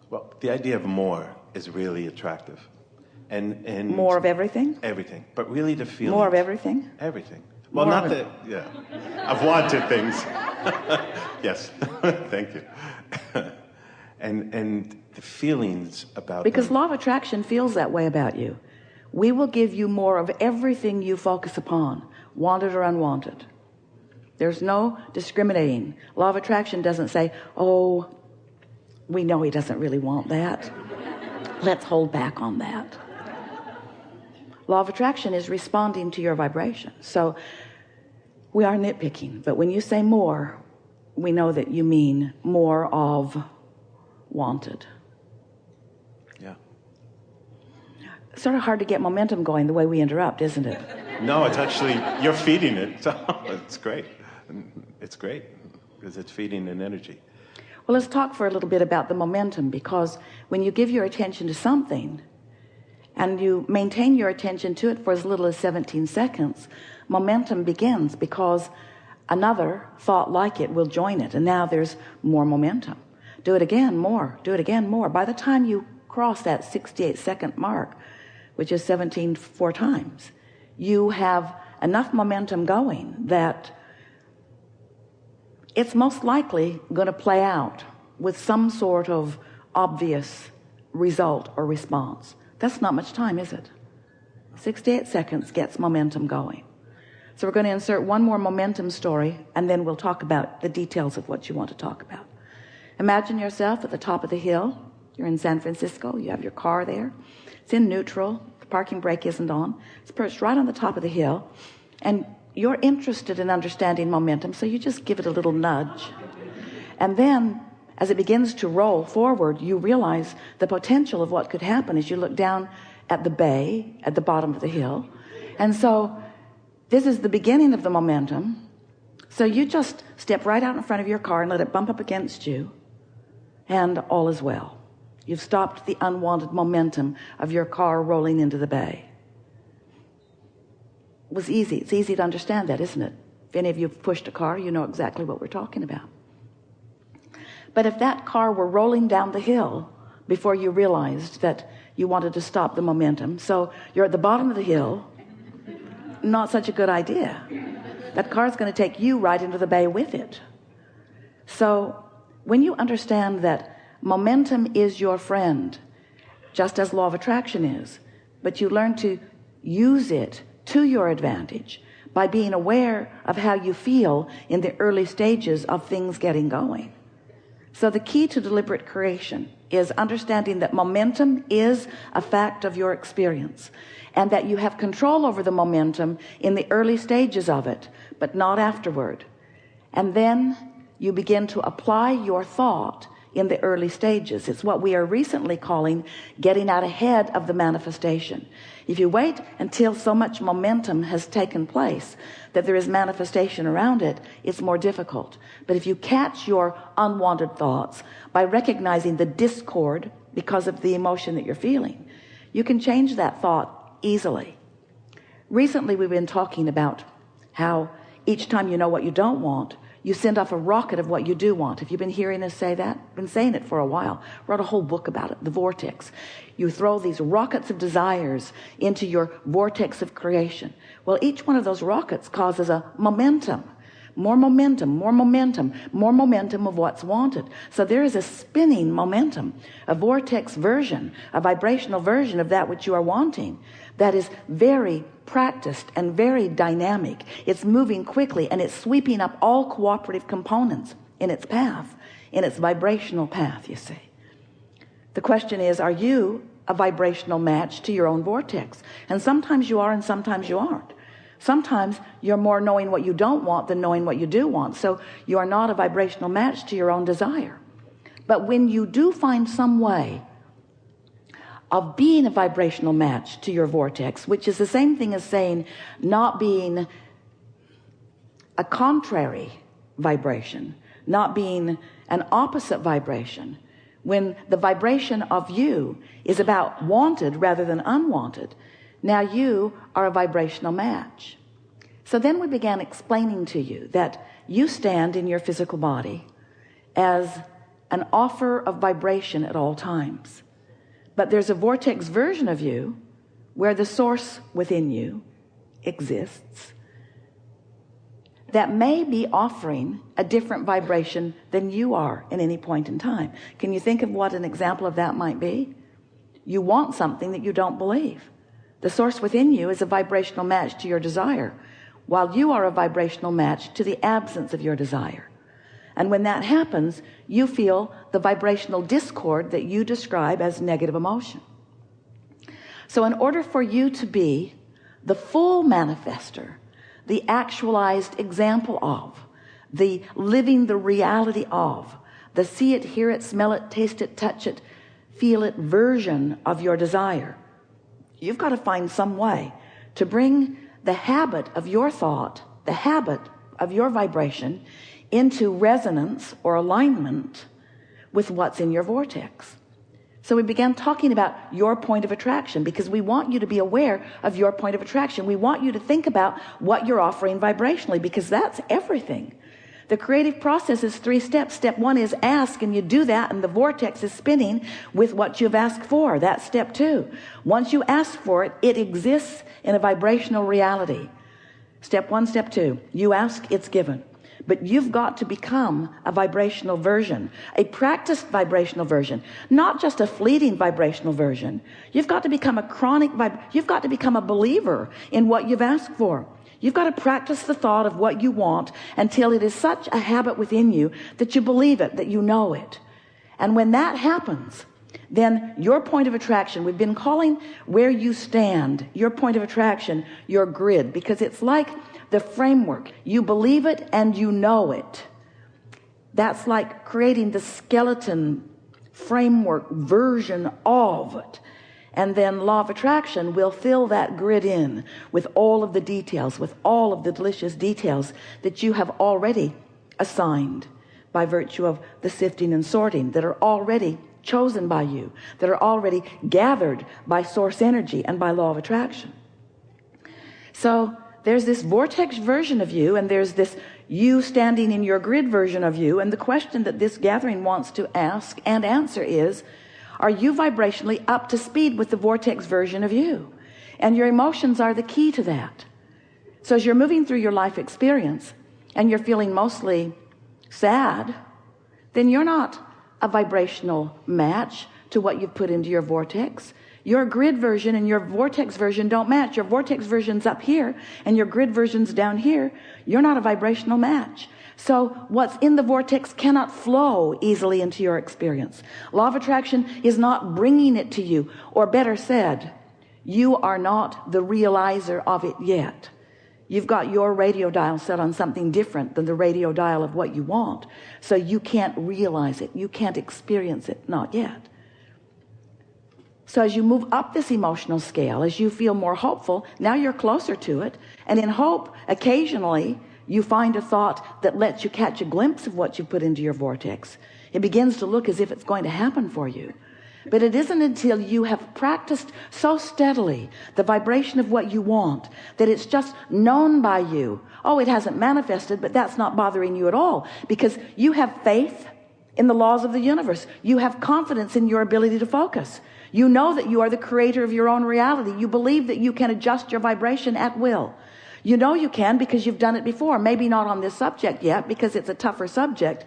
Well, the idea of more is really attractive. And more of everything? Everything. But really the feeling. More of everything? Everything. Well, not the, yeah. I've wanted things. Yes. Thank you. And the feelings about because them. law of attraction feels that way about you. We will give you more of everything you focus upon, wanted or unwanted. There's no discriminating. Law of attraction doesn't say, oh, we know he doesn't really want that. Let's hold back on that. Law of attraction is responding to your vibration. So we are nitpicking, but when you say more, we know that you mean more of wanted. Yeah. It's sort of hard to get momentum going the way we interrupt, isn't it? No, it's actually, you're feeding it. So it's great. It's great because it's feeding an energy. Well, let's talk for a little bit about the momentum, because when you give your attention to something and you maintain your attention to it for as little as 17 seconds, momentum begins, because another thought like it will join it, and now there's more momentum. Do it again, more. Do it again, more. By the time you cross that 68-second mark, which is 17 4 times, you have enough momentum going that it's most likely going to play out with some sort of obvious result or response. That's not much time, is it? 68 seconds gets momentum going. So we're going to insert one more momentum story, and then we'll talk about the details of what you want to talk about. Imagine yourself at the top of the hill. You're in San Francisco. You have your car there. It's in neutral. The parking brake isn't on. It's perched right on the top of the hill, and you're interested in understanding momentum, so you just give it a little nudge. And then as it begins to roll forward, you realize the potential of what could happen as you look down at the bay at the bottom of the hill. And so this is the beginning of the momentum. So you just step right out in front of your car and let it bump up against you, and all is well. You've stopped the unwanted momentum of your car rolling into the bay. It was easy. It's easy to understand that, isn't it? If any of you have pushed a car, you know exactly what we're talking about. But if that car were rolling down the hill before you realized that you wanted to stop the momentum, so you're at the bottom of the hill, not such a good idea. That car's going to take you right into the bay with it. So when you understand that momentum is your friend, just as law of attraction is, but you learn to use it to your advantage by being aware of how you feel in the early stages of things getting going. So the key to deliberate creation is understanding that momentum is a fact of your experience, and that you have control over the momentum in the early stages of it, but not afterward. And then you begin to apply your thought in the early stages. It's what we are recently calling getting out ahead of the manifestation. If you wait until so much momentum has taken place that there is manifestation around it, it's more difficult. But if you catch your unwanted thoughts by recognizing the discord because of the emotion that you're feeling, you can change that thought easily. Recently we've been talking about how each time you know what you don't want, you send off a rocket of what you do want. Have you been hearing us say that? I've been saying it for a while. Wrote a whole book about it, the Vortex. You throw these rockets of desires into your vortex of creation. Well, each one of those rockets causes a momentum. More momentum, more momentum, more momentum of what's wanted. So there is a spinning momentum, a vortex version, a vibrational version of that which you are wanting, that is very practiced and very dynamic. It's moving quickly, and it's sweeping up all cooperative components in its path, in its vibrational path, you see. The question is, are you a vibrational match to your own vortex? And sometimes you are, and sometimes you aren't. Sometimes you're more knowing what you don't want than knowing what you do want. So you are not a vibrational match to your own desire. But when you do find some way of being a vibrational match to your vortex, which is the same thing as saying not being a contrary vibration, not being an opposite vibration, when the vibration of you is about wanted rather than unwanted, now you are a vibrational match. So then we began explaining to you that you stand in your physical body as an offer of vibration at all times. But there's a vortex version of you where the source within you exists that may be offering a different vibration than you are in any point in time. Can you think of what an example of that might be? You want something that you don't believe. The source within you is a vibrational match to your desire, while you are a vibrational match to the absence of your desire. And when that happens, you feel the vibrational discord that you describe as negative emotion. So in order for you to be the full manifester, the actualized example of, the living the reality of, the see it, hear it, smell it, taste it, touch it, feel it version of your desire, you've got to find some way to bring the habit of your thought, the habit of your vibration, into resonance or alignment with what's in your vortex. So we began talking about your point of attraction, because we want you to be aware of your point of attraction. We want you to think about what you're offering vibrationally, because that's everything. The creative process is 3 steps. Step 1 is ask, and you do that, and the vortex is spinning with what you've asked for. That's step 2. Once you ask for it, it exists in a vibrational reality. Step 1, step 2, you ask, it's given. But you've got to become a vibrational version, a practiced vibrational version, not just a fleeting vibrational version. You've got to become a chronic you've got to become a believer in what you've asked for. You've got to practice the thought of what you want until it is such a habit within you that you believe it, that you know it. And when that happens, then your point of attraction, we've been calling where you stand, your point of attraction, your grid, because it's like the framework. You believe it and you know it. That's like creating the skeleton framework version of it. And then law of attraction will fill that grid in with all of the details, with all of the delicious details that you have already assigned by virtue of the sifting and sorting, that are already chosen by you, that are already gathered by source energy and by law of attraction. So there's this vortex version of you, and there's this you standing in your grid version of you. And the question that this gathering wants to ask and answer is, are you vibrationally up to speed with the vortex version of you? And your emotions are the key to that. So as you're moving through your life experience and you're feeling mostly sad, then you're not a vibrational match to what you've put into your vortex. Your grid version and your vortex version don't match. Your vortex version's up here and your grid version's down here. You're not a vibrational match. So what's in the vortex cannot flow easily into your experience. Law of attraction is not bringing it to you, or better said, you are not the realizer of it yet. You've got your radio dial set on something different than the radio dial of what you want. So you can't realize it. You can't experience it. Not yet. So as you move up this emotional scale, as you feel more hopeful, now you're closer to it. And in hope, occasionally you find a thought that lets you catch a glimpse of what you put into your vortex. It begins to look as if it's going to happen for you. But it isn't until you have practiced so steadily the vibration of what you want that it's just known by you. Oh, it hasn't manifested, but that's not bothering you at all, because you have faith in the laws of the universe. You have confidence in your ability to focus. You know that you are the creator of your own reality. You believe that you can adjust your vibration at will. You know you can because you've done it before. Maybe not on this subject yet because it's a tougher subject.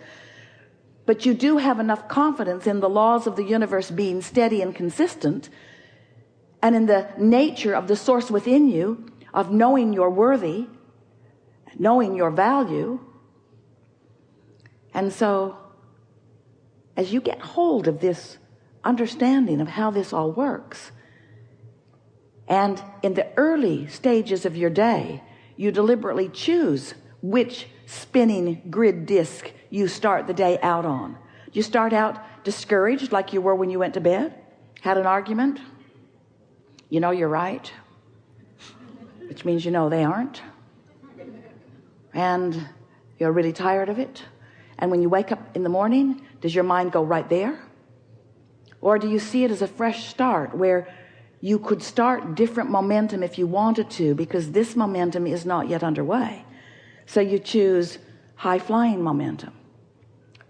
But you do have enough confidence in the laws of the universe being steady and consistent, and in the nature of the source within you of knowing you're worthy, knowing your value. And so as you get hold of this understanding of how this all works, and in the early stages of your day you deliberately choose which spinning grid disc you start the day out on. You start out discouraged like you were when you went to bed, had an argument, you know you're right, which means you know they aren't, and you're really tired of it. And when you wake up in the morning, does your mind go right there? Or do you see it as a fresh start where you could start different momentum if you wanted to, because this momentum is not yet underway? So you choose high-flying momentum,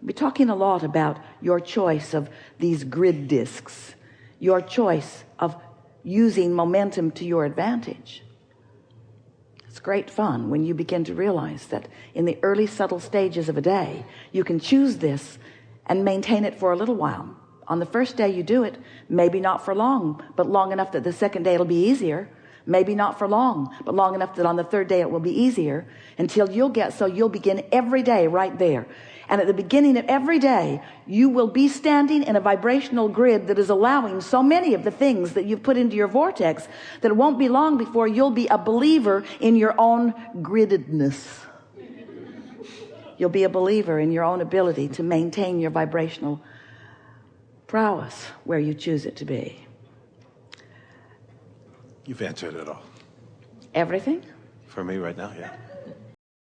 We're talking a lot about your choice of these grid discs, your choice of using momentum to your advantage. It's great fun when you begin to realize that in the early subtle stages of a day, you can choose this and maintain it for a little while. On the first day you do it, maybe not for long, but long enough that the second day it'll be easier. Maybe not for long, but long enough that on the third day it will be easier, until you'll begin every day right there. And at the beginning of every day, you will be standing in a vibrational grid that is allowing so many of the things that you've put into your vortex that it won't be long before you'll be a believer in your own griddedness. You'll be a believer in your own ability to maintain your vibrational prowess where you choose it to be. You've answered it all. Everything? For me right now, yeah.